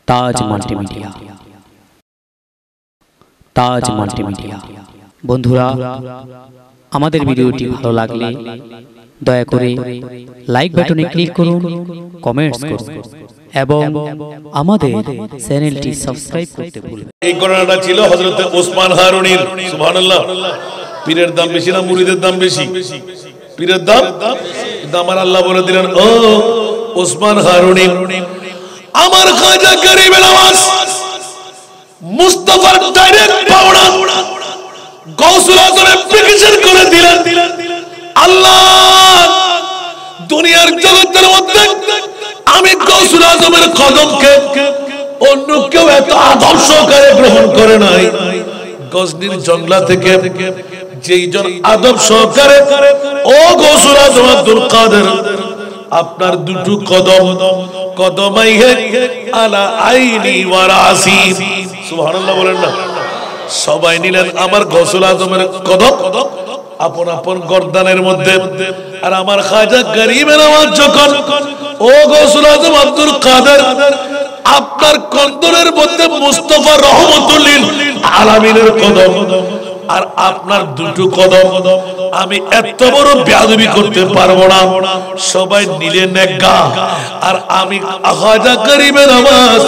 তাজ multimedia. তাজ multimedia. বন্ধুরা, আমাদের ভিডিওটি ভালো লাগলে দয়া করে লাইক বাটনে ক্লিক করুন, কমেন্টস করুন এবং আমাদের চ্যানেলটি সাবস্ক্রাইব করতে ভুলবেন না। এই ঘটনাটা ছিল হযরত ওসমান হারুনির। সুবহানাল্লাহ। পীরের দাম বেশি না মুরিদের দাম বেশি? পীরের দাম। কিন্তু আমার আল্লাহ বলে দিলেন, ও ওসমান হারুনি, আমার খাজা গরিব নওয়াজ মুস্তাফার ডাইরেক্ট পাওনা গাউসুল আজম অ্যাপ্লিকেশন করে দিলেন, আল্লাহ দুনিয়ার জগতের মধ্যে আমি গাউসুল আজমের কদমকে অন্য কেউ এত আদর্শ করে গ্রহণ করে নাই। গজনীর জংলা থেকে যেই জন আদব সহকারে ও গাউসুল আজম আব্দুল কাদের আপনার দুটো কদম কদমাইহে আলা আইনি ওয়া রাসি, সুবহানাল্লাহ বলেন না। সবাই নিলেন আমার গাউসুল আজমের কদম আপন আপন গর্দানের মধ্যে, আর আমার খাজা গরিব নওয়াজ যখন ও গাউসুল আজম আব্দুল কাদের আপনার কন্দরের মধ্যে মুস্তাফা রহমাতুল লিল আলামিনের কদম আর আপনার দুটো কদম, আমি এত বড় বেয়াদবি করতে পারবো না। সবাই নিলেন নেগা, আর আমি খাজা গরিব নওয়াজ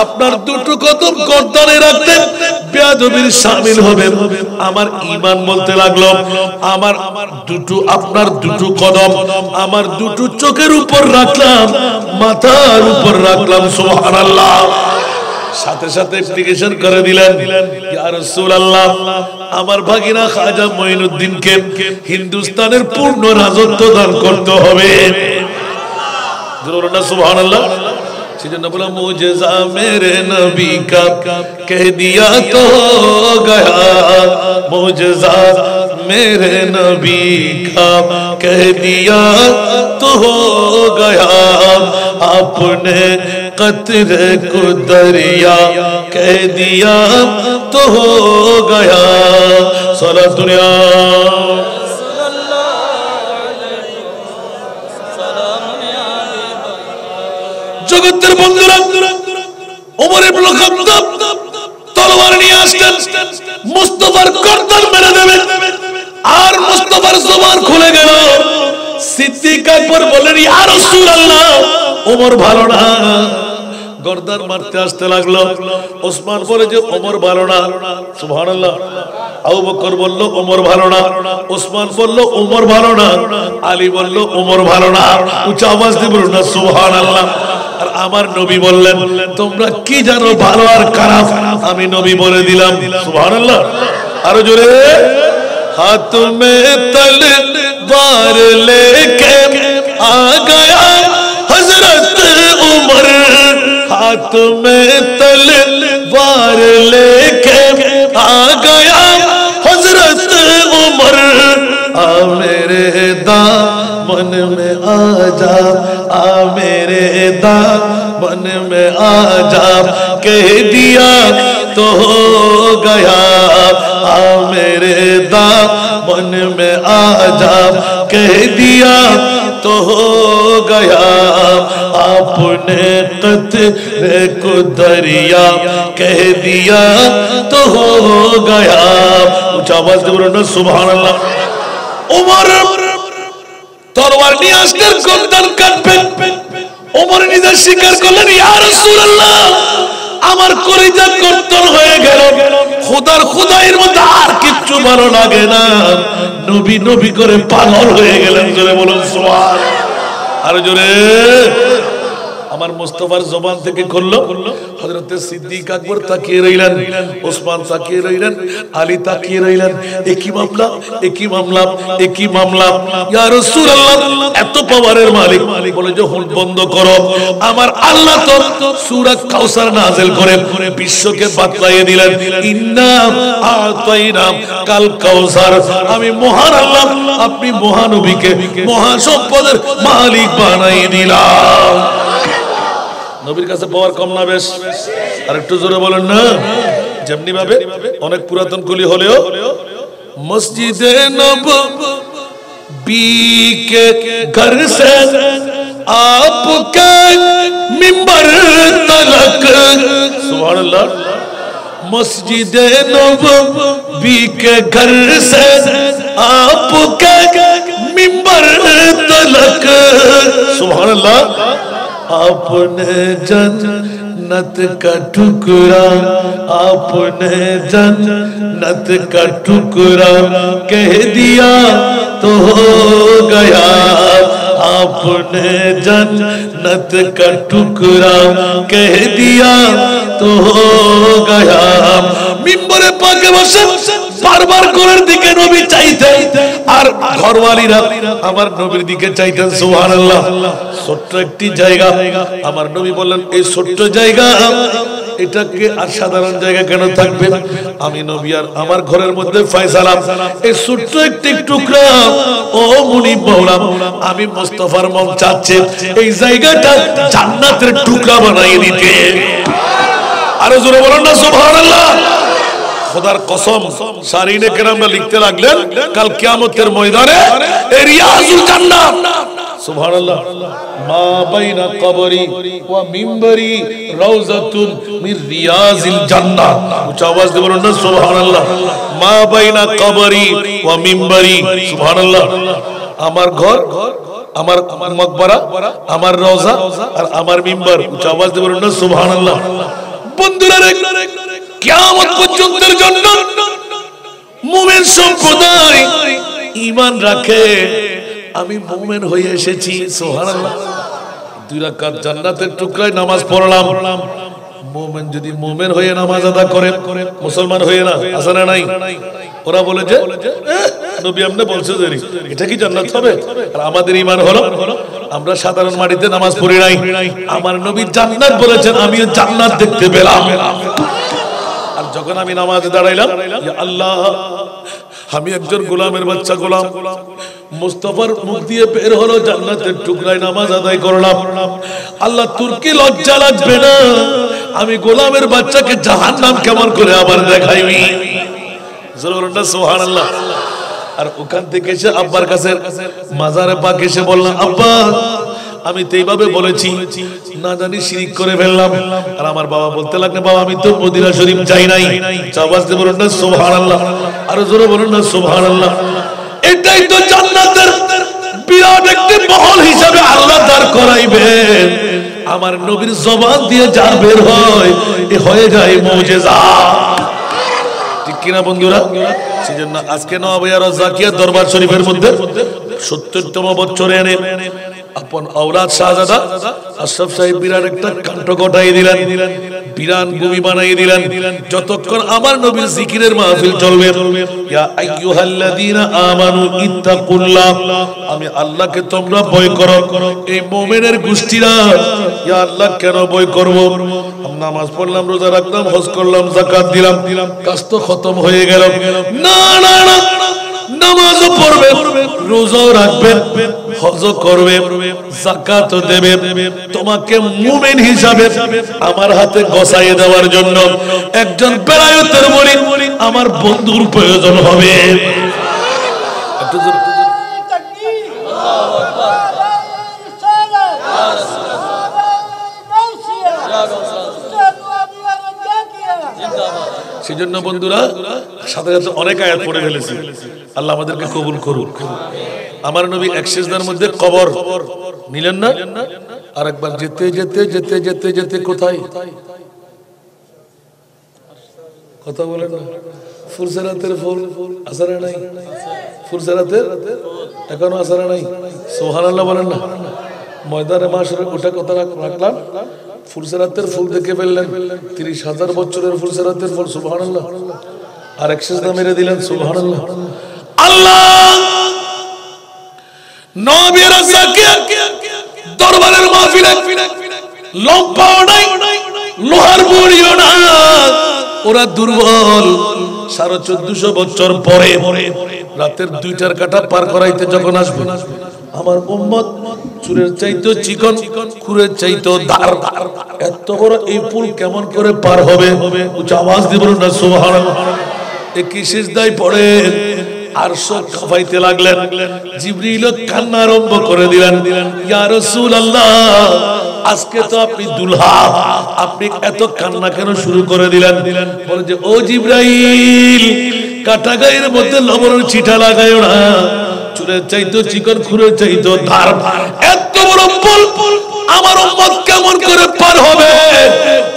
আপনার দুটো কদম গর্দানে রাখতে বেয়াদবির শামিল হবে। আমার ঈমান বলতে লাগলো, আমার দুটো আপনার দুটো কদম আমার দুটো চোখের উপর রাখলাম, মাথার উপর রাখলাম। সুবহানাল্লাহ। সাথে সাথে অ্যাপ্লিকেশন করে দিলেন, ইয়া রাসূলুল্লাহ আমার ভাগিনা খাজা মঈনুদ্দিনকে হিন্দুস্তানের পূর্ণ রাজত্ব দান করতে হবে। জোরে সুবহানাল্লাহ। সেজন্য বলা মুজেজা মেরে নবী কা কহ দিয়া তো গয়া, মুজেজা মেরে নবী কা কহ দিয়া তো গয়া, আপনে कतरे को दरिया कह दिया तो हो गया। सलात दुनिया जगतेर बंधुरा उमर इब्ने खात्ताब तलवार নিয়ে আসলেন, মুস্তাফার গর্দান মেরে দেবেন, আর মুস্তাফার জবান খুলে গেল। সিদ্দিক আকবর বললেন, ইয়া রাসূলুল্লাহ ওমর ভালো না। গর্দান মারতে আসতে লাগলো। ওসমান বলে যে ওমর ভালো না। সুবহানাল্লাহ। আবু বকর বলল ওমর ভালো না, ওসমান বলল ওমর ভালো না, আলী বলল ওমর ভালো না। উচ্চ আওয়াজ দিয়ে বলুন না সুবহানাল্লাহ। আর আমার নবী বললেন, তোমরা কি জানো ভালো আর খারাপ? আমি নবী বলে দিলাম। সুবহানাল্লাহ। আরো জোরে। হাত মে তলवार लेके आ गया हजरत उमर, हाथ में तलवार लेके आ गया हजरत उमर, आ मेरे दामन में आ जा, आ मेरे दामन में आ जा, कह दिया तो हो गया, आ मेरे दामन में आ जा, कह दिया तो हो गया, आपने कतरे को दरिया कह दिया तो हो गया। ऊंचा आवाज से बोलो ना सुभान अल्लाह। उमर तलवार নিয়ে আসলেন, গর্দান কাটবেন। ওমর নিজে স্বীকার করলেন, ইয়া রাসূলুল্লাহ আমার কলিজা কর্তন হয়ে গেল, খোদার খোদাইয়ের মধ্যে আর কিচ্ছু ভালো লাগে না। নবী নবী করে পাগল হয়ে গেলেন। জোরে বলুন সুবহান। আর জোরে। আমার মুস্তাফার জবান থেকে করলো, হযরত সিদ্দিক আকবর তাকিয়ে রইলেন, ওসমান তাকিয়ে রইলেন, আলী তাকিয়ে রইলেন। একই মামলা, একই মামলা, একই মামলা। ইয়া রাসূলুল্লাহ এত পাওয়ারের মালিক বলে যে হুল বন্ধ করো। আমার আল্লাহ তো সূরা কাউসার নাযিল করে বিশ্বকে বাতলাইয়ে দিলেন, ইন্না আতাইনা কাল কাউসার। আমি মহান আল্লাহ আপনি মহানবীকে মহাসম্পদের মালিক বানাই দিলাম। নবীর কাছে পাওয়ার কম না বেশ? আর একটু জোরে বলেন না। যেমনি ভাবে অনেক পুরাতন কুলি হলেও মসজিদে নববী के घर से आपके मिंबर तलक मस्जिद नबवी के घर से आपके मिंबर तलक सुभान अल्लाह आपने जन्नत का टुकड़ा आपने जन्नत का टुकड़ा कह दिया तो हो गया आपने जन्नत का टुकड़ा कह दिया तो हो गया मिंबरे पाके बसे বারবার ঘরের দিকে নবী চাইতেন আর ঘরওয়ালিরা আমার নবীর দিকে চাইতেন সুবহানাল্লাহ ছোট্ট একটি জায়গা আমার নবী বললেন এই ছোট্ট জায়গা এটাকে আর সাধারণ জায়গা কেন থাকবে আমি নবী আর আমার ঘরের মধ্যে ফয়সালা এই ছোট্ট একটি টুকরা ও মুনিব মাওলা আমি মুস্তাফার মন চাচ্ছে এই জায়গাটা জান্নাতের টুকরা বানিয়ে দিতে আরো জোরে বলেন না সুবহানাল্লাহ खुदार कसम सारीने किराम लिखते लागलेन कल कियामतेर मयदाने रियाजुल जन्नत सुबहानाल्लाह मा बैना कबरी व मिंबरी रौजातुन मिन रियाजिल जन्नत उच्च आवाज দিয়ে বলুন না সুবহানাল্লাহ मा बैना कबरी व मिंबरी सुबहानाल्लाह আমার ঘর আমার মকবরা আমার রওজা আর আমার মিম্বার উচ্চ আওয়াজ দিয়ে বলুন না সুবহানাল্লাহ বন্ধুরা কিয়ামত পর্যন্তের জন্য মুমিন সম্প্রদায় ঈমান রাখে আমি মুমিন হয়ে এসেছি সুবহানাল্লাহ দুই রাকাত জান্নাতের টুকরায় নামাজ পড়লাম মুমিন যদি মুমিন হয়ে নামাজ আদা করে মুসলমান হয়ে না আছে না নাই ওরা বলে যে নবী আপনি বলছেন যে এটা কি জান্নাত হবে আর আমাদের ঈমান হলো আমরা সাধারণ মাটিতে নামাজ পড়ি নাই আমার নবী জান্নাত বলেছেন আমিও জান্নাত দেখতে পেলাম আর যখন আমি নামাজে দাঁড়াইলাম ইয়া আল্লাহ আমি একজন গোলামের বাচ্চা গোলাম মুস্তাফার মুখ দিয়ে বের হলো জান্নাতের টুকরায় নামাজ আদায় করলাম আল্লাহ তোর কি লজ্জা লাগবে না আমি গোলামের বাচ্চাকে জাহান্নাম কেমন করে আবার দেখাইবি জোরে সুবহানাল্লাহ আর ওখান থেকে এসে আব্বার কাছে মাজারে পাক এসে বললাম আব্বা আমি তো এইভাবে বলেছি না জানি শিরক করে ফেললাম আর আমার বাবা বলতে লাগলেন বাবা আমি তো মদিনা শরীফ যাই নাই আওয়াজ দিয়ে বলুন না সুবহানাল্লাহ আর জোরে বলুন না সুবহানাল্লাহ এটাই তো জান্নাতের বিরাট একটি মহল হিসাবে আল্লাহ দাঁড় করাইবেন আমার নবীর জবান দিয়ে যা বের হয় এ হয়ে যায় মুজিজা ঠিক কি না বন্ধুরা সেজন্য আজকে নওয়াবিয়া রাজাকিয়া দরবার শরীফের মধ্যে ৭০তম বছরে এনে আপন औलाद শাহজাদা আশরাফ সাহেব বিরাট একটা কাণ্ড ঘটাই দিলেন বিরান ভূমি বানাই দিলেন যতক্ষণ আমার নবীর জিকিরের মাহফিল চলবে ইয়া আইয়ুহাল্লাযীনা আমানু ইত্তাকুল্লাহ আমি আল্লাহকে তোমরা ভয় করো এই মুমিনের গোষ্ঠীরা ইয়া আল্লাহ কেন ভয় করব নামাজ পড়লাম রোজা রাখলাম হজ করলাম যাকাত দিলাম কাজ তো খতম হয়ে গেল না না না নামাজও পড়বে রোজাও রাখবে হজও করবে যাকাতও দেবে তোমাকে মুমিন হিসাবে আমার হাতে গসাইয়ে দেওয়ার জন্য একজন বেলায়েতের ওলি আমার বন্ধুর প্রয়োজন হবে সেজন্য বন্ধুরা সাথে সাথে অনেক আয়াত পড়ে ফেলেছি আল্লাহ আমাদেরকে কবুল করুক আমার নবী এক সিজদার মধ্যে কবর নিলেন না আরেকবার যেতে যেতে যেতে যেতে যেতে কোথায় কথা বলেন না ফুলসেরাতের ফুল আসারে নাই ফুলসেরাতের এখনো আসারে নাই সুবহানাল্লাহ বলেন না ময়দানে মাশরে ওটা কথা রাখলাম ফুলসেরাতের ফুল দেখে ফেললেন ৩০,০০০ বছরের ফুলসেরাতের ফুল সুবহানাল্লাহ আর এক সিজদা মেরে দিলেন সুবহানাল্লাহ আল্লাহ নবী রাজাকিয়া দরবারের মাহফিলে লম্বাও নাই লোহার বড়িও না ওরা দুর্বল ১৪৫০ বছর পরে রাতের ২টার কাঁটা পার করাইতে যখন আসবে আমার উম্মত চুরের চাইতো চিকন খুরের চাইতো ধার এত বড় এই পুল কেমন করে পার হবে উচ্চ আওয়াজ দিয়ে বলুন না সুবহানাল্লাহ একই সিজদায় পড়ে আরশ কাঁপাইতে লাগলেন জিবরিল কান্না আরম্ভ করে দিলেন ইয়া রাসূলুল্লাহ আজকে তো আপনি দুলহা, আপনি এত কান্না কেন শুরু করে দিলেন? বলে যে ও জিবরাইল, কাটা গায়ের মধ্যে লবণের চিঠা লাগায়ো না, চুলের চাইতো চিকন, খুরের চাইতো ধার। এত বড় পুল আমার উম্মত কেমন করে পার হবে?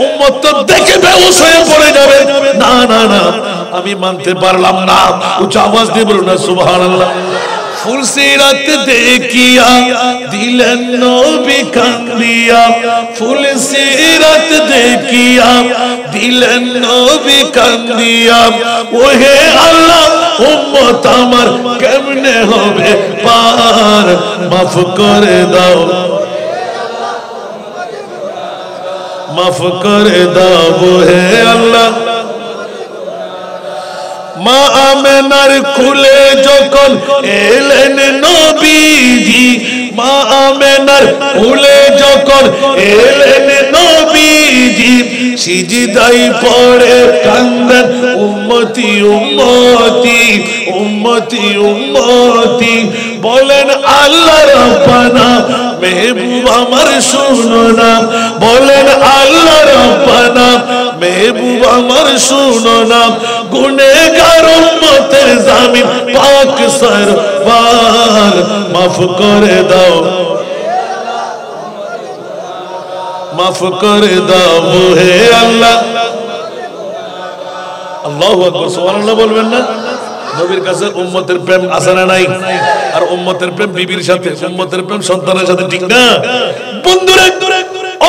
উম্মত তো দেখে বেহুশ হয়ে পড়ে যাবে। না না না, আমি মানতে পারলাম না। উচ্চ আওয়াজ দিয়ে বলুন না সুবহানাল্লাহ। ফুলসিরাত দেখিয়া দিলেন নবী কান্দিয়া, ফুলসিরাত দেখিয়া দিলেন নবী কান্দিয়া। ওহে আল্লাহ, উম্মত আমার কেমনে হবে পার? মাফ করে দাও, মাফ করে দাও হে আল্লাহ। মা আমেনার কুলে যখন এলেন নবীজি, মা আমেনার কুলে যখন এলেন নবীজি, সিজদায় পড়ে কান্দেন উম্মতি উম্মতি উম্মতি উম্মতি। বলেন আল্লাহ রাব্বানা, মেহবুব আমার শুনো না। বলেন আল্লাহ রাব্বানা, মেহবুব আমার শুনো না। গুনেহগার উম্মতের জামিন পাক সরওয়ার, মাফ করে দাও, মাফ করে দাও হে আল্লাহ। আল্লাহু আকবার, সুবহানাল্লাহ বলবেন না? নবীর কাছে উম্মতের প্রেম আছে না নাই? আর উম্মতের প্রেম বিবির সাথে, উম্মতের প্রেম সন্তানের সাথে, ঠিক না বন্ধুরা?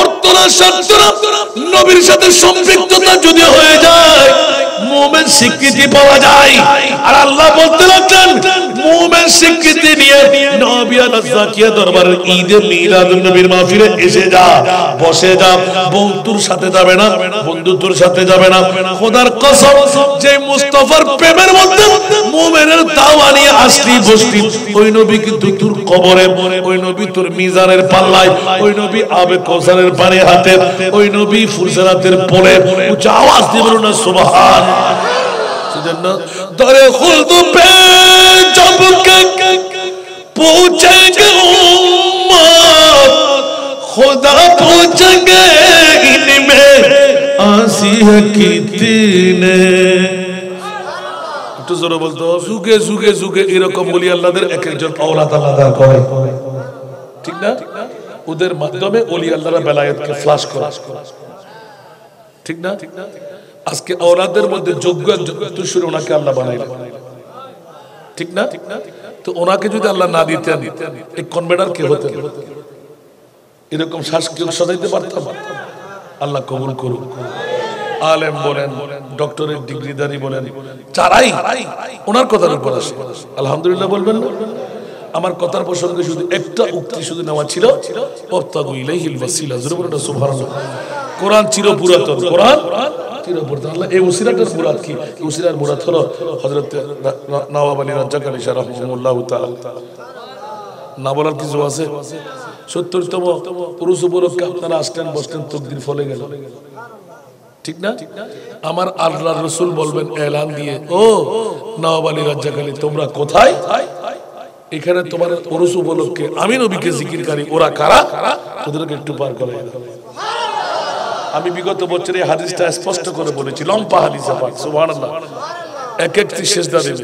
অর্থনা শর্তনা নবীর সাথে সম্পৃক্ততা যদি হয়ে যায়, মুমিন স্বীকৃতি পাওয়া যায়। আর আল্লাহ বলতে লাগলেন, মুমিন স্বীকৃতি নিয়ে নবী আল-জাকিয়া দরবারের ঈদে মিলাদুন নবীর মাহফিলে এসে যা, বসে যা। বন্ধুর সাথে যাবে না, বন্ধুত্বর সাথে যাবে না। খোদার কসম, যে মুস্তাফার প্রেমের মধ্যে মুমিনের দাওয়া নিয়ে আসলি বসলি, ওই নবী কিন্তু তোর কবরে, ওই নবী তোর মিজানের পাল্লায়, ওই নবী আবে কৌসারের পানি হাতে, ওই নবী ফুরসারাতের পরে। উচ্চ আওয়াজ দিয়ে বলুন না সুবহান। সেজন্য দরে খুলদ পে জব কে पूछेंगे उम्मत, खुदा पूछेंगे इनमें आसी है कितने। একটু জোরে বলতো, যুগে যুগে যুগে এরকম বলি আল্লাহদের এক একজন আওলাদ আল্লাহ করে, ঠিক না? ওদের মাধ্যমে ওলি আল্লাহরা বেলায়েতকে ফ্লাশ করে, ঠিক না? আজকে আওলাদের মধ্যে যোগ্য একজন তুষুর, ওনাকে আল্লাহ বানাইলেন, ঠিক না? তো ওনাকে যদি আল্লাহ না দিতেন, এই কনভেনার কে হতেন? এরকম শ্বাস কেউ সাজাইতে পারতাম? আল্লাহ কবুল করুন। আলেম বলেন, ডক্টরেট ডিগ্রিধারী বলেন, যারাই ওনার কথার উপর আসে আলহামদুলিল্লাহ বলবেন না? আমার কথার প্রসঙ্গে শুধু একটা উক্তি শুধু নেওয়া ছিল, ওয়াবতাগু ইলাইহিল ওয়াসিলা। জোরে বলুন সুবহানাল্লাহ। কোরআন চিরপুরাতন, কোরআন চিরপুরাতন। আল্লাহ এই ওসিলাটার মুরাদ কি? ওসিলার মুরাদ হলো হযরত নওয়াব আলী রাজ্জাক আলী শাহ রাহিমাহুল্লাহ তাআলা। না বলার কিছু আছে? ৭০তম পুরুষ উপলক্ষে আপনারা আসলেন, বসলেন, তাকবীর ফলে গেল, ঠিক না? আমার আল্লাহর রাসূল বলবেন এলান দিয়ে, ও নওয়াব আলী রাজ্জাক আলী, তোমরা কোথায়? এখানে তোমার পুরুষ উপলক্ষে আমি নবীকে জিকিরকারী, ওরা কারা? ওদেরকে একটু পার করে। আমি বিগত বছরে হাদিসটা স্পষ্ট করে বলেছি, লম্বা হাদিস, সুবহানাল্লাহ। এক একটি সিজদা দেবে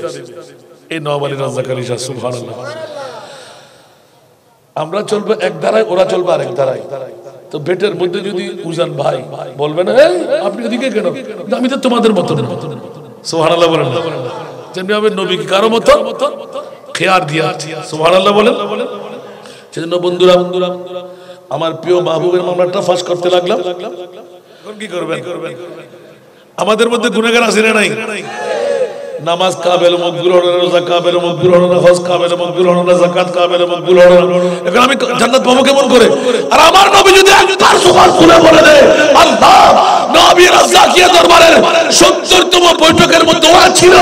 এই নওয়াব আলী রাজ্জাক আলী শাহ, সুবহানাল্লাহ। আমরা চলবো এক ধারায়, ওরা চলবে আরেক ধারায়। তো বেটের মধ্যে যদি উজান ভাই বলবেন, আপনি এদিকে কেন? আমি তো তোমাদের মত, সুবহানাল্লাহ বলেন। যেমনি হবে নবীকে কারো মত খেয়ার দিয়া, সুবহানাল্লাহ বলেন। সেজন্য বন্ধুরা, আমার প্রিয় মাহবুবের মামলাটা ফাঁস করতে লাগলাম। এখন কি করবেন? আমাদের মধ্যে গুনাহগার আছে না নাই? নামাজ কাবেল মকবুল হলো না, রোজা কাবেল মকবুল হলো না, হজ কাবেল মকবুল হলো না, যাকাত কাবেল মকবুল হলো না। এখন আমি জান্নাত পাবো কেমন করে? আর আমার নবী যদি একবার সুবহান খুলে বলে দেয়, আল্লাহ নবী রাজ্জাকিয়া দরবারের ৭০তম বৈঠকের মধ্যে ওরা ছিল,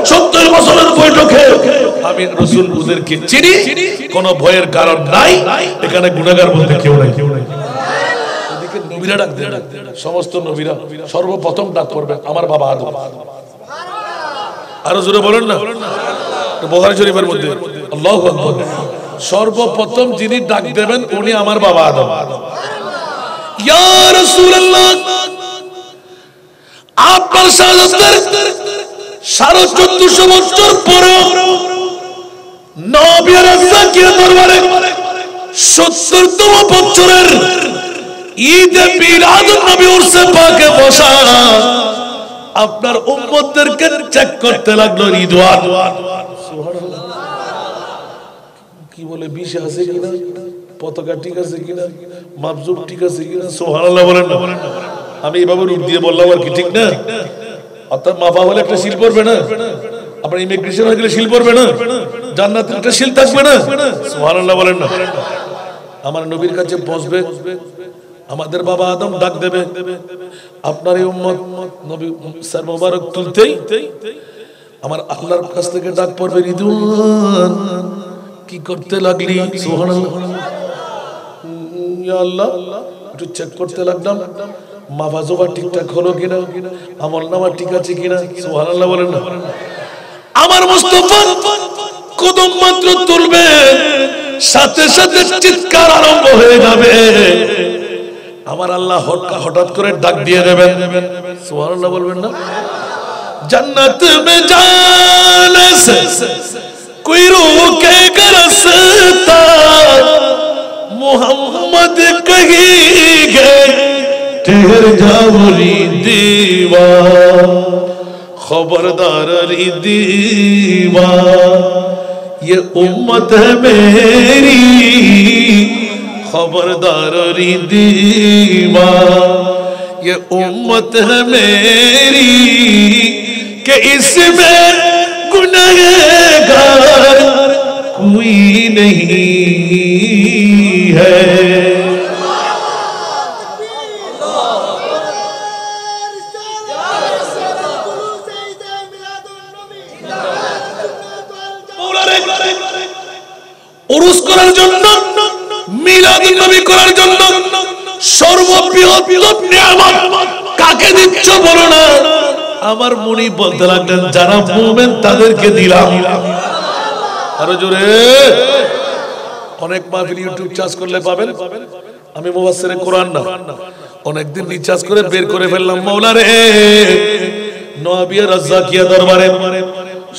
৭০ বছরের বৈঠকে আমি রাসূল ওদেরকে চিনি, কোনো ভয়ের কারণ নাই। এখানে গুনাহগার বলতে কেউ নাই। এদিকে নবীরা ডাক দেন, সমস্ত নবীরা সর্বপ্রথম ডাক করবে আমার বাবা আদম। আরো জোরে বলেন না? বুখারী শরীফের মধ্যে আল্লাহু আকবার, সর্বপ্রথম যিনি ডাক দেবেন উনি আমার বাবা আদম। ইয়া রাসূলুল্লাহ, আপনার শাহাদাতের 1450 বছর পরে নবী রাজ্জাকের দরবারে 70তম বছরের ঈদ মিলাদুন নবী উরসে পাকে বসা আপনার উম্মতদেরকে চেক করতে লাগলো রিদওয়ান। সুবহানাল্লাহ। কি বলে 20 আছে কিনা, পতাকা ঠিক আছে কিনা, মাপজুব ঠিক আছে কিনা, সুবহানাল্লাহ বলেন না? আমি এইভাবে রূপ দিয়ে বললাম আর কি, ঠিক না? অর্থাৎ মাপা হলে একটা সিল পড়বে না, আপনার ইমিগ্রেশন হয়ে গেলে সিল পড়বে না, জান্নাতে একটা সিল থাকবে না, সুবহানাল্লাহ বলেন না? আমার নবীর কাছে পৌঁছবে, আমাদের বাবা আদম ডাক দেবে, আপনার এই উম্মত নবী স্যার মোবারক তুলতেই আমার আল্লাহর কাছ থেকে ডাক পড়বে, রিদওয়ান কি করতে লাগলি? সুবহানাল্লাহ। ইয়া আল্লাহ, একটু চেক করতে লাগলাম মাফাজোবা ঠিকঠাক হলো কিনা, আমলনামা ঠিক আছে কিনা, সুবহানাল্লাহ বলেন না? আমার মুস্তাফা কদম মাত্র তুলবে, সাথে সাথে চিৎকার আরম্ভ হয়ে যাবে। আমার আল্লাহ হঠাৎ করে ডাক দিয়ে দেবেন, সুবহানাল্লাহ বলবেন না? जन्नत में जाने से कोई रोकेगा रास्ता, मोहम्मद कहेंगे ठहर जाओ रे दीवा, खबरदार रे दीवा, ये उम्मत है मेरी, खबरदार रे दीवा, ये उम्मत है मेरी, कि इसमें गुनहगार कोई नहीं है। উরুস করার জন্য, মিলাদুন নবী করার জন্য সর্ববৃহৎ নিয়ামত কাকে দিচ্ছ বলো না? আমার মুনি বলতে লাগলেন, যারা মুমিন তাদেরকে দিলাম। আরো জোরে। অনেক মাহফিল ইউটিউব চার্জ করলে পাবেন, আমি মুফাসসিরে কোরআন না, অনেকদিন রিচার্জ করে বের করে ফেললাম। মাওলা রে, নবী রাজ্জাকিয়া দরবারে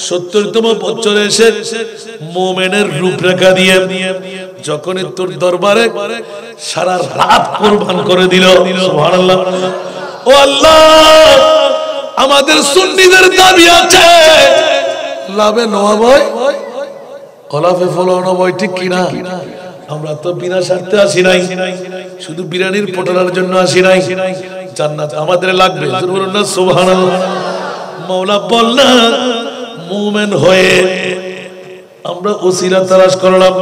70তম বছরে এসে মুমিনের রূপরেখা দিয়ে যখন তোর দরবারে সারা রাত কুরবান করে দিল, সুবহানাল্লাহ। ও আল্লাহ, আমাদের সুন্নিদের দাবি আছে লাভে নয়, কলাফে ফলানো বই, ঠিক কিনা? আমরা তো বিনা স্বার্থে আসি নাই, শুধু বিরিয়ানির পটলার জন্য আসি নাই, জান্নাত আমাদের লাগবে, সুবহানাল্লাহ। মাওলা বললেন, মুমিন হয়ে আমরা ওসিলা তালাশ করলাম,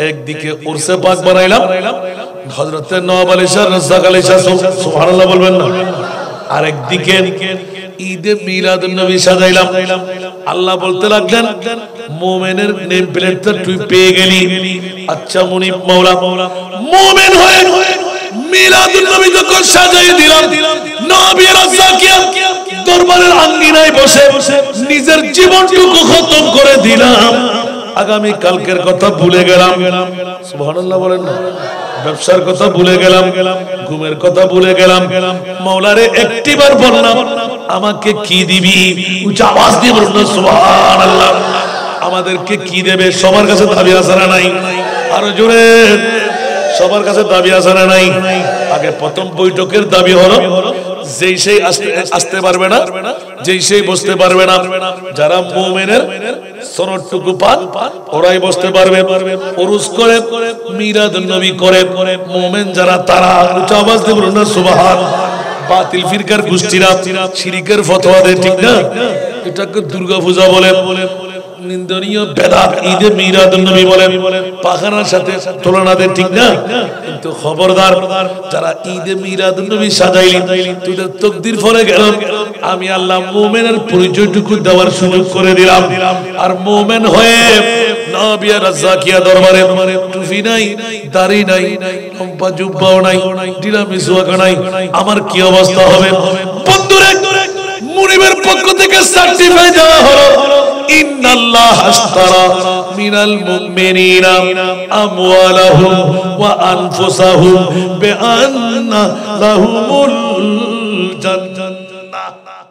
একদিকে উরসে পাক বানাইলাম, হযরত নওয়াব আলী শাহ রাজ্জাক আলী শাহ, সুবহানাল্লাহ বলবেন না? আরেকদিকে ঈদে মিলাদুন নবী সাজাইলাম। আল্লাহ বলতে লাগলেন, মুমিনের নেম প্লেটটা তুই পেয়ে গেলি, আচ্ছা মুনিব মাওলা, মুমিন হয়ে মিলাদুন নবী যখন সাজাই দিলাম, নবী রাজ্জাকিয়া দরবারের আঙ্গিনায় বসে নিজের জীবনটুকু খতম করে দিলাম, আগামী কালকের কথা ভুলে গেলাম, সুবহানাল্লাহ বলেন না? ব্যবসার কথা ভুলে গেলাম, ঘুমের কথা ভুলে গেলাম, মাওলারে একটিবার বললাম, আমাকে কি দিবি? উচ্চ আওয়াজ দিয়ে বলুন সুবহানাল্লাহ। আমাদেরকে কি দেবে? সবার কাছে দাবি আছে না নাই? আরো জোরে। সবার কাছে দাবি আছে না নাই? আগে প্রথম বৈঠকের দাবি হলো, যেই সেই আসতে পারবে না, যেই সেই বসতে পারবে না, যারা মুমিনের সনদটুকু পান ওরাই বসতে পারবে। উরুস করে, মিলাদুন নবী করে মুমিন যারা, তারা উচ্চ আওয়াজ দিয়ে বলুন না সুবহান। বাতিল ফিরকার গোষ্ঠীরা শিরকের ফতোয়া দেয়, ঠিক না? এটাকে দুর্গা পূজা বলে, নিন্দনীয় বেদাত ঈদে মিলাদুন নবী বলে, পাখানার সাথে তুলনা দেয়, ঠিক না? কিন্তু খবরদার, যারা ঈদে মিলাদুন নবী সাজাইলি, তোদের তাকদীর ফলে গেল, আমি আল্লাহ মুমিনের পরিচয়টুকু দেওয়ার সুযোগ করে দিলাম। আর মুমিন হয়ে নবী রাজ্জাকিয়া দরবারে টুপি নাই, দাড়ি নাই, লম্বা জুব্বাও নাই, ঢিলা মিসওয়াক নাই, আমার কি অবস্থা হবে? বন্ধুরে, মুনিবের পক্ষ থেকে সার্টিফাই দেওয়া হলো, ইন্নাল্লাহা আশতারা মিনাল মুমিনিনা আমওয়ালাহুম ওয়া আনফুসাহুম বিআন্না লাহুমুল জান্নাহ।